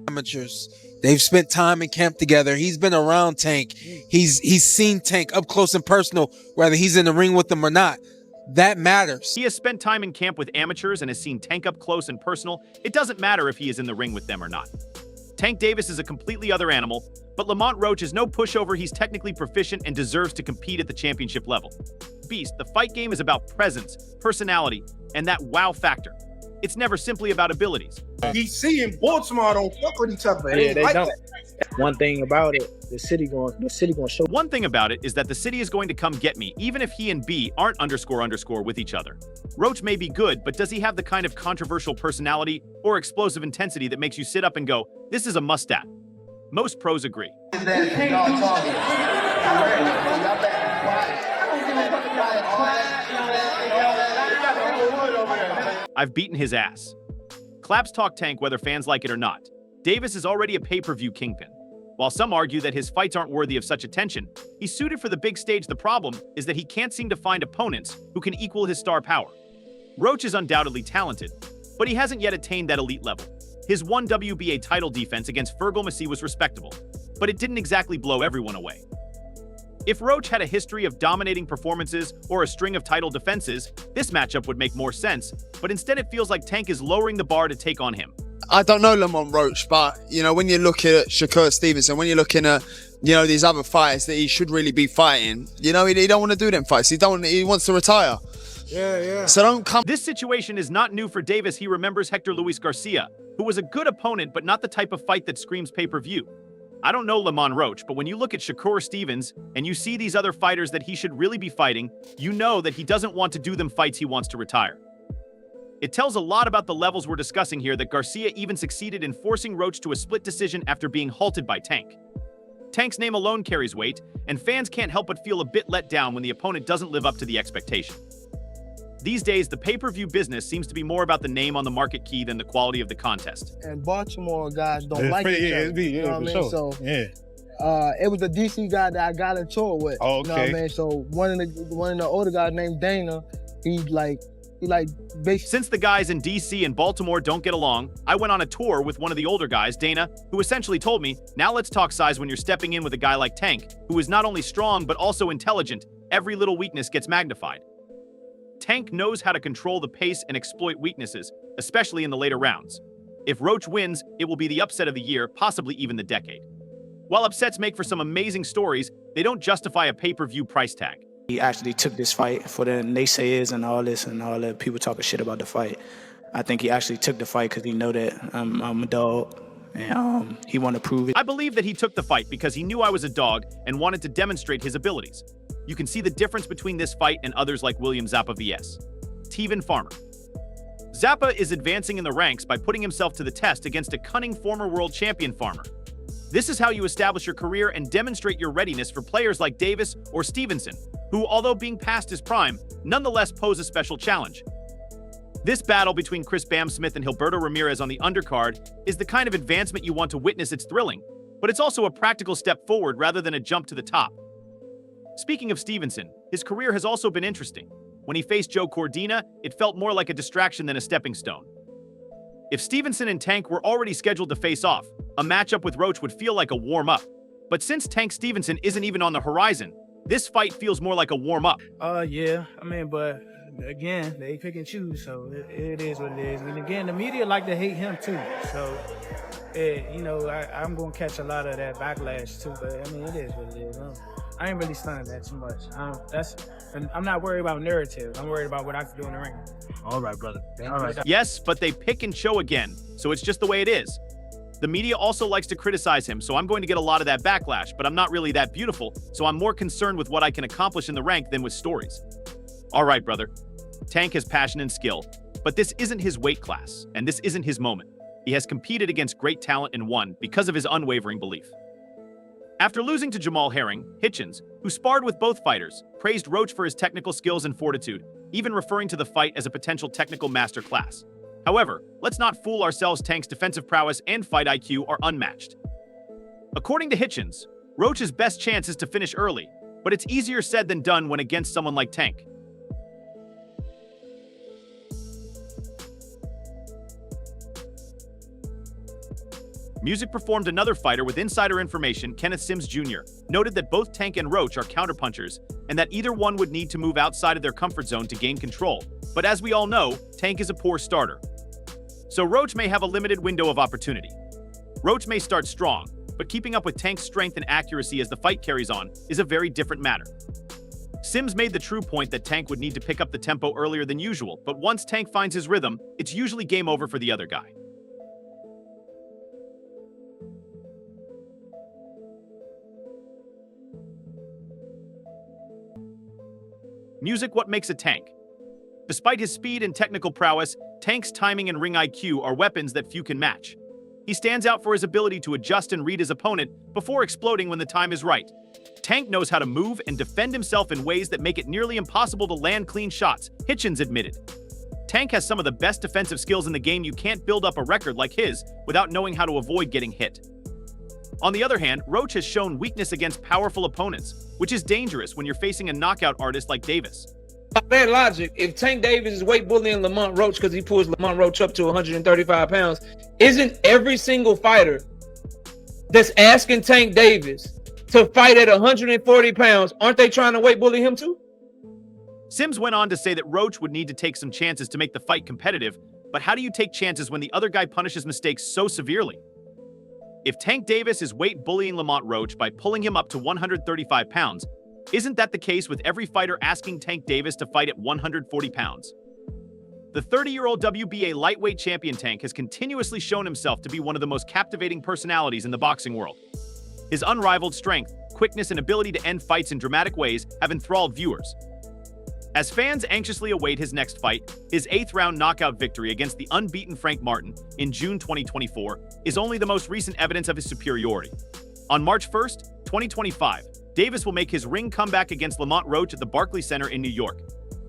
amateurs. They've spent time in camp together. He's been around Tank. He's seen Tank up close and personal, whether he's in the ring with them or not. That matters. He has spent time in camp with amateurs and has seen Tank up close and personal. It doesn't matter if he is in the ring with them or not. Tank Davis is a completely other animal, but Lamont Roach is no pushover. He's technically proficient and deserves to compete at the championship level. Beast, the fight game is about presence, personality, and that wow factor. It's never simply about abilities. DC and Baltimore don't fuck with each other. Yeah, they don't. One thing about it, the city going show. One thing about it is that the city is going to come get me, even if he and B aren't _ with each other. Roach may be good, but does he have the kind of controversial personality or explosive intensity that makes you sit up and go, this is a must-at? Most pros agree. I've beaten his ass. Claps talk Tank whether fans like it or not. Davis is already a pay-per-view kingpin. While some argue that his fights aren't worthy of such attention, he's suited for the big stage. The problem is that he can't seem to find opponents who can equal his star power. Roach is undoubtedly talented, but he hasn't yet attained that elite level. His one WBA title defense against Fergal Messi was respectable, but it didn't exactly blow everyone away. If Roach had a history of dominating performances or a string of title defenses, this matchup would make more sense, but instead it feels like Tank is lowering the bar to take on him. I don't know Lamont Roach, but, you know, when you look at Shakur Stevenson, when you're looking at, you know, these other fights that he should really be fighting, you know, he don't want to do them fights. He wants to retire. Yeah. So don't come. This situation is not new for Davis. He remembers Hector Luis Garcia, who was a good opponent, but not the type of fight that screams pay-per-view. I don't know Lamont Roach, but when you look at Shakur Stevens and you see these other fighters that he should really be fighting, you know that he doesn't want to do them fights. He wants to retire. It tells a lot about the levels we're discussing here that Garcia even succeeded in forcing Roach to a split decision after being halted by Tank. Tank's name alone carries weight, and fans can't help but feel a bit let down when the opponent doesn't live up to the expectation. These days, the pay-per-view business seems to be more about the name on the market key than the quality of the contest. And Baltimore guys don't like each other. You know what I mean? Sure. So it was a DC guy that I got into it with. Oh, okay. You know what I mean? So one of the older guys named Dana, he basically. Since the guys in DC and Baltimore don't get along, I went on a tour with one of the older guys, Dana, who essentially told me, now let's talk size when you're stepping in with a guy like Tank, who is not only strong but also intelligent. Every little weakness gets magnified. Tank knows how to control the pace and exploit weaknesses, especially in the later rounds. If Roach wins, it will be the upset of the year, possibly even the decade. While upsets make for some amazing stories, they don't justify a pay-per-view price tag. He actually took this fight for the naysayers and all this and all the people talking shit about the fight. I think he actually took the fight because he know that I'm a dog and he want to prove it. I believe that he took the fight because he knew I was a dog and wanted to demonstrate his abilities. You can see the difference between this fight and others like William Zappa vs. Tevin Farmer. Zappa is advancing in the ranks by putting himself to the test against a cunning former world champion Farmer. This is how you establish your career and demonstrate your readiness for players like Davis or Stevenson, who, although being past his prime, nonetheless pose a special challenge. This battle between Chris Bam Smith and Gilberto Ramirez on the undercard is the kind of advancement you want to witness. It's thrilling, but it's also a practical step forward rather than a jump to the top. Speaking of Stevenson, his career has also been interesting. When he faced Joe Cordina, it felt more like a distraction than a stepping stone. If Stevenson and Tank were already scheduled to face off, a matchup with Roach would feel like a warm-up. But since Tank Stevenson isn't even on the horizon, this fight feels more like a warm-up. Yeah, I mean, but again, they pick and choose, so it is what it is. And again, the media like to hate him too, so you know, I'm gonna catch a lot of that backlash too. But I mean, it is what it is. I ain't really stunned that too much. I'm not worried about narrative. I'm worried about what I can do in the ring. All right, brother. All right. Yes, but they pick and show again, so it's just the way it is. The media also likes to criticize him, so I'm going to get a lot of that backlash, but I'm not really that beautiful, so I'm more concerned with what I can accomplish in the rank than with stories. All right, brother. Tank has passion and skill, but this isn't his weight class, and this isn't his moment. He has competed against great talent and won because of his unwavering belief. After losing to Jamal Herring, Hitchens, who sparred with both fighters, praised Roach for his technical skills and fortitude, even referring to the fight as a potential technical masterclass. However, let's not fool ourselves. Tank's defensive prowess and fight IQ are unmatched. According to Hitchens, Roach's best chance is to finish early, but it's easier said than done when against someone like Tank. Music performed another fighter with insider information. Kenneth Sims Jr. noted that both Tank and Roach are counterpunchers and that either one would need to move outside of their comfort zone to gain control. But as we all know, Tank is a poor starter. So Roach may have a limited window of opportunity. Roach may start strong, but keeping up with Tank's strength and accuracy as the fight carries on is a very different matter. Sims made the true point that Tank would need to pick up the tempo earlier than usual, but once Tank finds his rhythm, it's usually game over for the other guy. Music: what makes a Tank? Despite his speed and technical prowess, Tank's timing and ring IQ are weapons that few can match. He stands out for his ability to adjust and read his opponent before exploding when the time is right. Tank knows how to move and defend himself in ways that make it nearly impossible to land clean shots, Hitchens admitted. Tank has some of the best defensive skills in the game. You can't build up a record like his without knowing how to avoid getting hit. On the other hand, Roach has shown weakness against powerful opponents, which is dangerous when you're facing a knockout artist like Davis. By that logic, if Tank Davis is weight bullying Lamont Roach because he pulls Lamont Roach up to 135 pounds, isn't every single fighter that's asking Tank Davis to fight at 140 pounds, aren't they trying to weight bully him too? Sims went on to say that Roach would need to take some chances to make the fight competitive, but how do you take chances when the other guy punishes mistakes so severely? If Tank Davis is weight bullying Lamont Roach by pulling him up to 135 pounds, isn't that the case with every fighter asking Tank Davis to fight at 140 pounds? The 30-year-old WBA lightweight champion Tank has continuously shown himself to be one of the most captivating personalities in the boxing world. His unrivaled strength, quickness, and ability to end fights in dramatic ways have enthralled viewers. As fans anxiously await his next fight, his 8th-round knockout victory against the unbeaten Frank Martin in June 2024 is only the most recent evidence of his superiority. On March 1st, 2025, Davis will make his ring comeback against Lamont Roach at the Barclays Center in New York.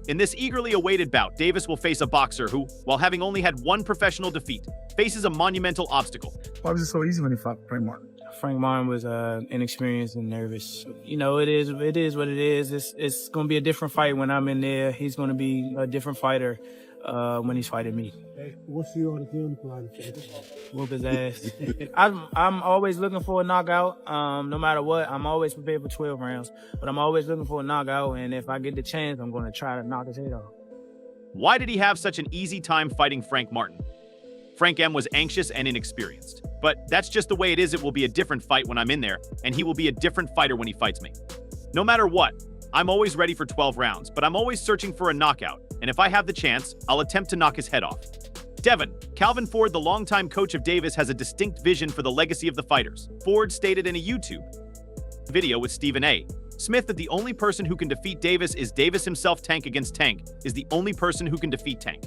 In this eagerly awaited bout, Davis will face a boxer who, while having only had one professional defeat, faces a monumental obstacle. Why was it so easy when he fought Frank Martin? Frank Martin was inexperienced and nervous. You know, it is what it is. It's going to be a different fight when I'm in there. He's going to be a different fighter when he's fighting me. Hey, what's your on the game plan? Whoop his ass. I'm always looking for a knockout. No matter what, I'm always prepared for 12 rounds. But I'm always looking for a knockout, and if I get the chance, I'm going to try to knock his head off. Why did he have such an easy time fighting Frank Martin? Frank M was anxious and inexperienced. But that's just the way it is. It will be a different fight when I'm in there, and he will be a different fighter when he fights me. No matter what, I'm always ready for 12 rounds, but I'm always searching for a knockout, and if I have the chance, I'll attempt to knock his head off. Devin, Calvin Ford, the longtime coach of Davis, has a distinct vision for the legacy of the fighters. Ford stated in a YouTube video with Stephen A. Smith that the only person who can defeat Davis is Davis himself. Tank against Tank is the only person who can defeat Tank.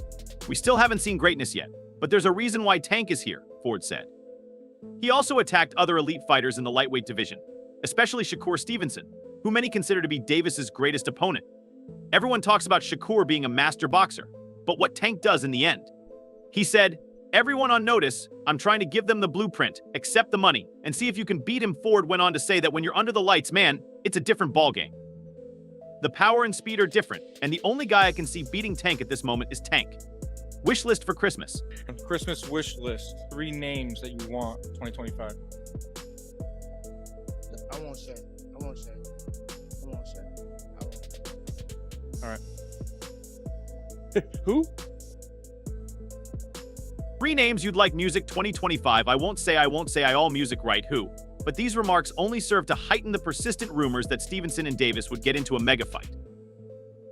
We still haven't seen greatness yet, but there's a reason why Tank is here, Ford said. He also attacked other elite fighters in the lightweight division, especially Shakur Stevenson, who many consider to be Davis's greatest opponent. Everyone talks about Shakur being a master boxer, but what Tank does in the end. He said, "Everyone on notice, I'm trying to give them the blueprint, accept the money, and see if you can beat him." Ford went on to say that when you're under the lights, man, it's a different ballgame. The power and speed are different, and the only guy I can see beating Tank at this moment is Tank. Wish list for Christmas. Christmas wish list. 3 names that you want 2025. I won't say. All right. Who? 3 names you'd like music 2025. I won't say all music right who. But these remarks only serve to heighten the persistent rumors that Stevenson and Davis would get into a mega fight.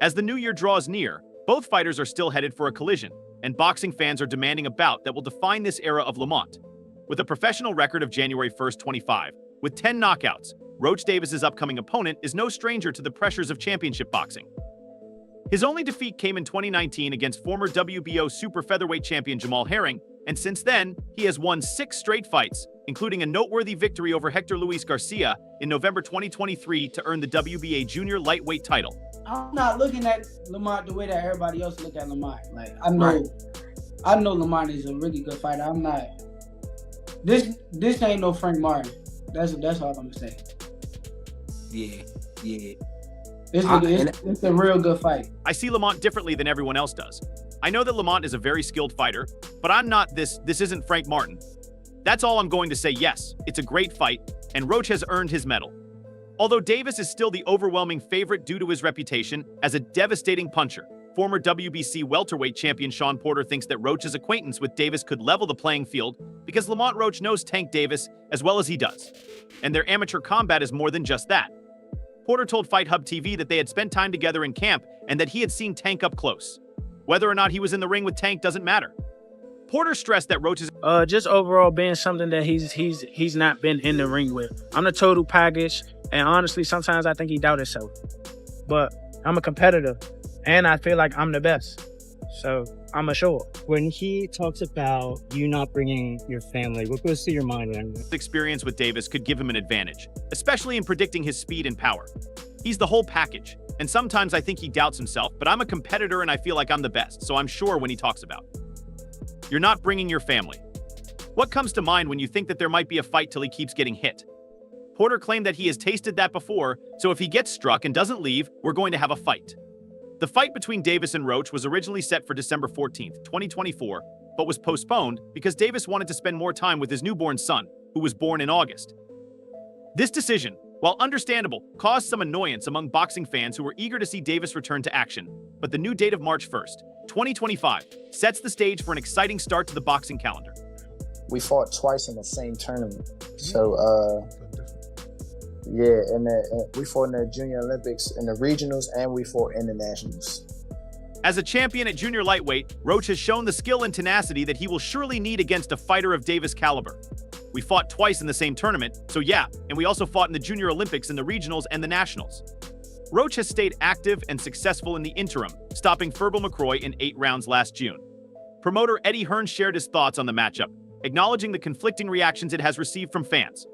As the new year draws near, both fighters are still headed for a collision, and boxing fans are demanding a bout that will define this era of Lamont. With a professional record of January 1st, 25, with 10 knockouts, Roach Davis's upcoming opponent is no stranger to the pressures of championship boxing. His only defeat came in 2019 against former WBO super featherweight champion Jamal Herring, and since then, he has won 6 straight fights, including a noteworthy victory over Hector Luis Garcia in November 2023 to earn the WBA junior lightweight title. I'm not looking at Lamont the way that everybody else look at Lamont. Like I know Lamont is a really good fighter. I'm not. This ain't no Frank Martin. That's all I'm gonna say. Yeah. It's a real good fight. I see Lamont differently than everyone else does. I know that Lamont is a very skilled fighter, but I'm not this isn't Frank Martin. That's all I'm going to say. Yes, it's a great fight, and Roach has earned his medal. Although Davis is still the overwhelming favorite due to his reputation as a devastating puncher, former WBC welterweight champion Shawn Porter thinks that Roach's acquaintance with Davis could level the playing field because Lamont Roach knows Tank Davis as well as he does. And their amateur combat is more than just that. Porter told Fight Hub TV that they had spent time together in camp and that he had seen Tank up close. Whether or not he was in the ring with Tank doesn't matter. Porter stressed that Roach is just overall being something that he's not been in the ring with. I'm the total package, and honestly, sometimes I think he doubts himself. But I'm a competitor, and I feel like I'm the best. So I'm assured. When he talks about you not bringing your family, what goes through your mind when experience with Davis could give him an advantage, especially in predicting his speed and power. He's the whole package, and sometimes I think he doubts himself, but I'm a competitor and I feel like I'm the best, so I'm sure when he talks about you're not bringing your family. What comes to mind when you think that there might be a fight till he keeps getting hit? Porter claimed that he has tasted that before, so if he gets struck and doesn't leave, we're going to have a fight. The fight between Davis and Roach was originally set for December 14th, 2024, but was postponed because Davis wanted to spend more time with his newborn son, who was born in August. This decision, while understandable, caused some annoyance among boxing fans who were eager to see Davis return to action, but the new date of March 1st, 2025, sets the stage for an exciting start to the boxing calendar. We fought twice in the same tournament. So, yeah, and we fought in the Junior Olympics, in the regionals, and we fought in the nationals. As a champion at junior lightweight, Roach has shown the skill and tenacity that he will surely need against a fighter of Davis' caliber. We fought twice in the same tournament, so yeah, and we also fought in the Junior Olympics in the regionals and the nationals. Roach has stayed active and successful in the interim, stopping Ferbal McCroy in 8 rounds last June. Promoter Eddie Hearn shared his thoughts on the matchup, acknowledging the conflicting reactions it has received from fans.